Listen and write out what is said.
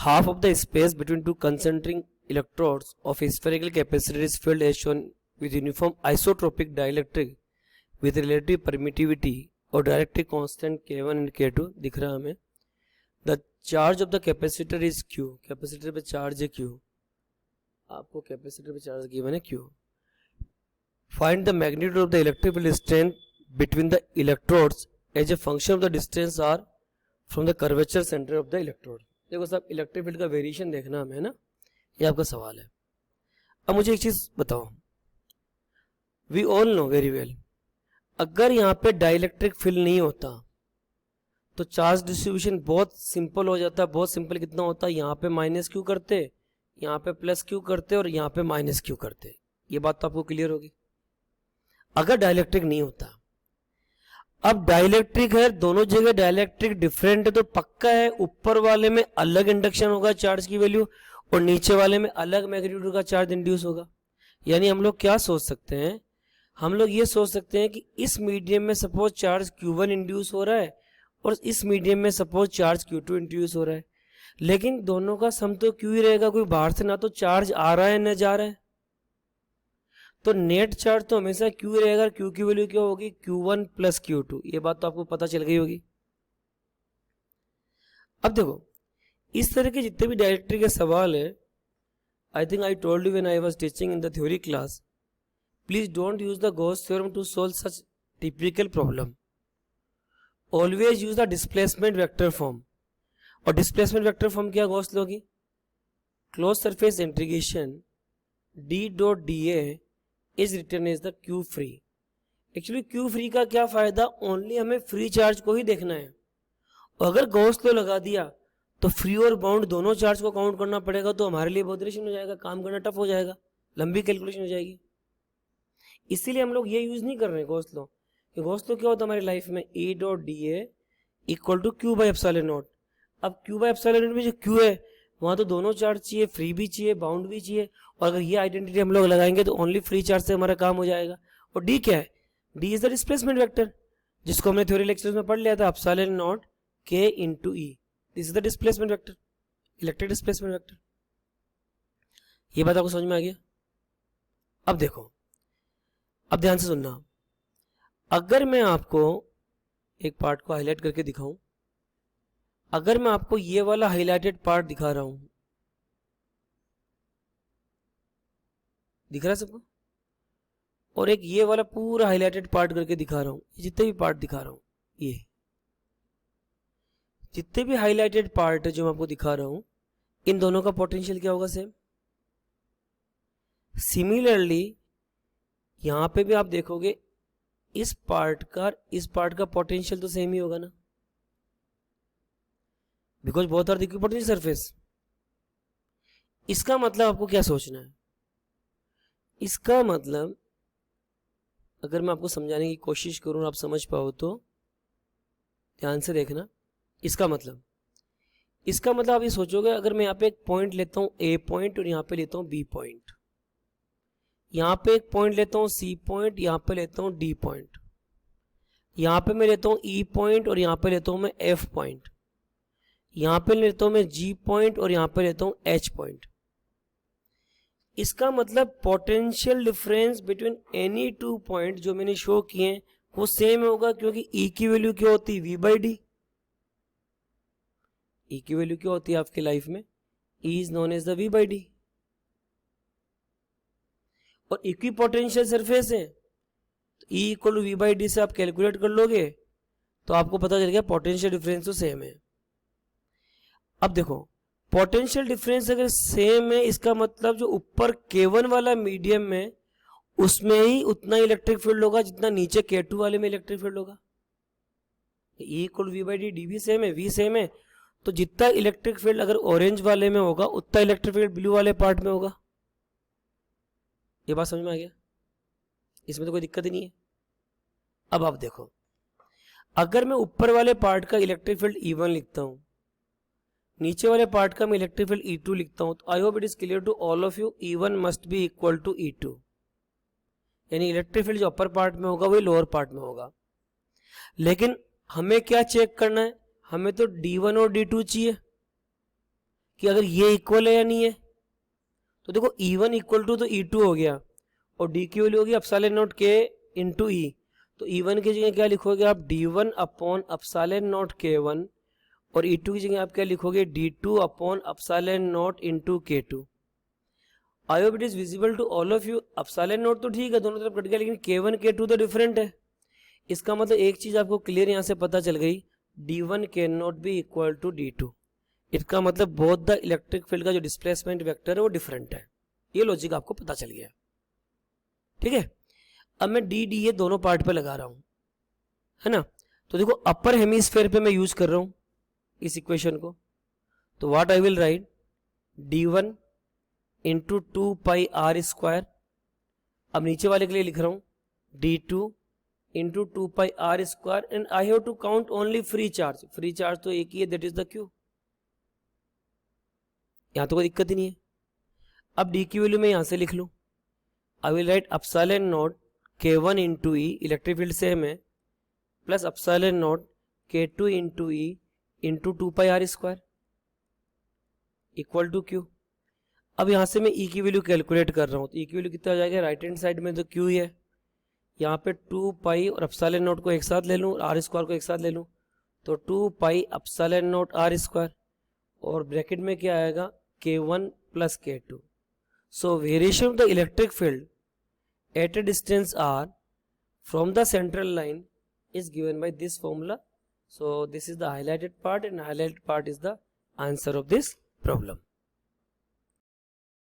half of the space between two concentric electrodes of a spherical capacitor is filled as shown with uniform isotropic dielectric with relative permittivity और dielectric constant K1 and K2 दिख रहा है हमें. The charge of the capacitor is Q. Capacitor पे charge है Q. आपको capacitor पे charge given है Q. Find the magnitude of the electric field strength between the electrodes as a function of the distance r from the curvature center of the electrode. देखो साहब electric field का variation देखना हमें ना, ये आपका सवाल है. अब मुझे एक चीज बताओ, we all know very well, अगर यहाँ पे डाइलेक्ट्रिक फील्ड नहीं होता तो चार्ज डिस्ट्रीब्यूशन बहुत सिंपल हो जाता है. बहुत सिंपल कितना होता है, यहाँ पे माइनस क्यू करते, यहाँ पे प्लस क्यू करते और यहाँ पे माइनस क्यू करते. ये बात तो आपको क्लियर होगी अगर डाइलेक्ट्रिक नहीं होता. अब डाइलेक्ट्रिक है, दोनों जगह डाइलेक्ट्रिक डिफरेंट है, तो पक्का है ऊपर वाले में अलग इंडक्शन होगा चार्ज की वैल्यू और नीचे वाले में अलग मैग्नीट्यूड का चार्ज इंड्यूस होगा. यानी हम लोग क्या सोच सकते हैं, हम लोग ये सोच सकते हैं कि इस मीडियम में सपोज चार्ज Q1 इंड्यूस हो रहा है और इस मीडियम में सपोज चार्ज Q2 इंड्यूस हो रहा है, लेकिन दोनों का सम तो Q ही रहेगा. कोई बाहर से ना तो चार्ज आ रहा है ना जा रहा है, तो नेट चार्ज तो हमेशा Q रहेगा. Q की वैल्यू क्या होगी, Q1 प्लस Q2. ये बात तो आपको पता चल गई होगी. अब देखो इस तरह के जितने भी डाइलेक्ट्रिक के सवाल है, I think I told you when I was teaching in the theory class, please don't use the Gauss theorem to solve such typical problem. Always use the displacement vector form. और displacement vector form क्या Gauss law की, close surface integration D dot DA is written as the Q free. Actually Q free का क्या फायदा, only हमें free charge को ही देखना है. और अगर गॉस लॉ लगा दिया तो फ्री और बाउंड दोनों चार्ज को काउंट करना पड़ेगा, तो हमारे लिए बहुत परेशान हो जाएगा, काम करना टफ हो जाएगा, लंबी कैलकुलेशन हो जाएगी. इसीलिए हम लोग ये यूज नहीं कर रहे हैं गॉस लॉ. गॉस लॉ क्या होता है हमारी लाइफ में, E dot DA equal to Q by epsilon naught. अब Q बाई एप्सिलॉन नॉट में जो Q है वहां तो दोनों चार्ज चाहिए, फ्री भी चाहिए बाउंड भी चाहिए. और अगर ये आइडेंटिटी हम लोग लगाएंगे तो ओनली फ्री चार्ज से हमारा काम हो जाएगा. और D क्या है, D is the displacement vector, जिसको हमने थ्योरी लेक्चर्स में पढ़ लिया था, epsilon not K into E. This is the displacement vector, electric displacement vector. ये बात आपको समझ में आ गया. अब देखो, अब ध्यान से सुनना, अगर मैं आपको एक पार्ट को हाईलाइट करके दिखाऊं, अगर मैं आपको ये वाला हाईलाइटेड पार्ट दिखा रहा हूं, दिख रहा है सबको, और एक ये वाला पूरा हाईलाइटेड पार्ट करके दिखा रहा हूं, जितने भी पार्ट दिखा रहा हूं, ये जितने भी हाईलाइटेड पार्ट है जो मैं आपको दिखा रहा हूं, इन दोनों का पोटेंशियल क्या होगा, सेम. सिमिलरली यहां पे भी आप देखोगे इस पार्ट का पोटेंशियल तो सेम ही होगा ना, because both are the equipotential surface. इसका मतलब आपको क्या सोचना है, इसका मतलब अगर मैं आपको समझाने की कोशिश करूं और आप समझ पाओ तो ध्यान से देखना. इसका मतलब आप ये सोचोगे, अगर मैं यहाँ पे एक पॉइंट लेता हूं A पॉइंट और यहाँ पे लेता हूं B पॉइंट, यहाँ पे एक पॉइंट लेता हूं C पॉइंट, यहाँ पे लेता हूं D पॉइंट, यहाँ पे मैं लेता हूं E पॉइंट और यहाँ पे लेता हूं मैं F पॉइंट, यहाँ पे लेता हूं मैं G पॉइंट और यहाँ पे लेता हूं H पॉइंट. इसका मतलब potential difference between any two point जो मैंने शो किए हैं वो सेम होगा, क्योंकि E की वैल्यू क्या होती है, V बाई डी. E की वैल्यू क्या होती है आपकी लाइफ में, E is known as the V by D. और इक्विपोटेंशियल सरफेस है तो E equal to V by D से आप कैलकुलेट कर लोगे तो आपको पता चल गया पोटेंशियल डिफरेंस तो सेम है. अब देखो पोटेंशियल डिफरेंस अगर सेम है, इसका मतलब जो ऊपर K1 वाला मीडियम में उसमें ही उतना इलेक्ट्रिक फील्ड होगा जितना नीचे K2 वाले में इलेक्ट्रिक फील्ड होगा. E equal V by D, D भी सेम है, V सेम है, तो जितना इलेक्ट्रिक फील्ड अगर ऑरेंज वाले में होगा उतना इलेक्ट्रिक फील्ड ब्लू वाले पार्ट में होगा. ये बात समझ में आ गया, इसमें तो कोई दिक्कत ही नहीं है. अब आप देखो, अगर मैं ऊपर वाले पार्ट का इलेक्ट्रिक फील्ड E1 लिखता हूं, नीचे वाले पार्ट का मैं इलेक्ट्रिक फील्ड E2 लिखता हूं, तो I hope it is clear to all of you, E1 must be equal to E2. यानी इलेक्ट्रिक फील्ड जो अपर पार्ट में होगा वही लोअर पार्ट में होगा. लेकिन हमें क्या चेक करना है, हमें तो D1 और D2 चाहिए, कि अगर ये इक्वल है या नहीं है। तो देखो E1 इक्वल टू तो E2 हो गया और D की वैल्यू होगी epsilon not K into E। तो E1 की जगह क्या लिखोगे आप D1 upon epsilon naught K1 और E2 की जगह आप क्या लिखोगे D2 upon epsilon naught into K2। I hope it is visible to all of you. Epsilon naught तो ठीक है दोनों तरफ कट गया, लेकिन K1 K2 तो डिफरेंट है। इसका मतलब एक चीज आपको क्लियर यहाँ से पता चल गई, D1 can not be equal to D2। इसका मतलब बोथ द इलेक्ट्रिक फील्ड का जो डिस्प्लेसमेंट वेक्टर है वो डिफरेंट है। ये लॉजिक आपको पता चल गया, ठीक है। अब मैं डी डी ये दोनों पार्ट पे लगा रहा हूं, है ना। तो देखो अपर हेमिस्फेयर पे मैं यूज कर रहा हूं इस इक्वेशन को। तो what I will write D1 into 2 pi R square. अब नीचे वाले के लिए लिख रहा हूं D2 into 2 pi R square and I have to count only free charge. Free charge तो एक ही है, दैट इज द क्यू। यहां तो कोई दिक्कत ही नहीं है। अब डी की वैल्यू मैं यहां से लिख लूं, I will write epsilon naught K1 into E, electric field same है, plus epsilon naught K2 into E into 2 pi R square equal to Q. अब यहां से मैं ई की वैल्यू कैलकुलेट कर रहा हूं, तो ई की वैल्यू कितना हो जाएगा, राइट हैंड साइड में तो क्यू ही है, यहाँ पे 2 पाई और एप्सिलॉन नॉट को एक साथ ले लूँ, आर स्क्वायर को एक साथ ले लूँ, तो 2 pi epsilon naught R square और ब्रैकेट में क्या आएगा K1 plus K2। So variation of the electric field at a distance r from the central line is given by this formula. So this is the highlighted part and highlighted part is the answer of this problem.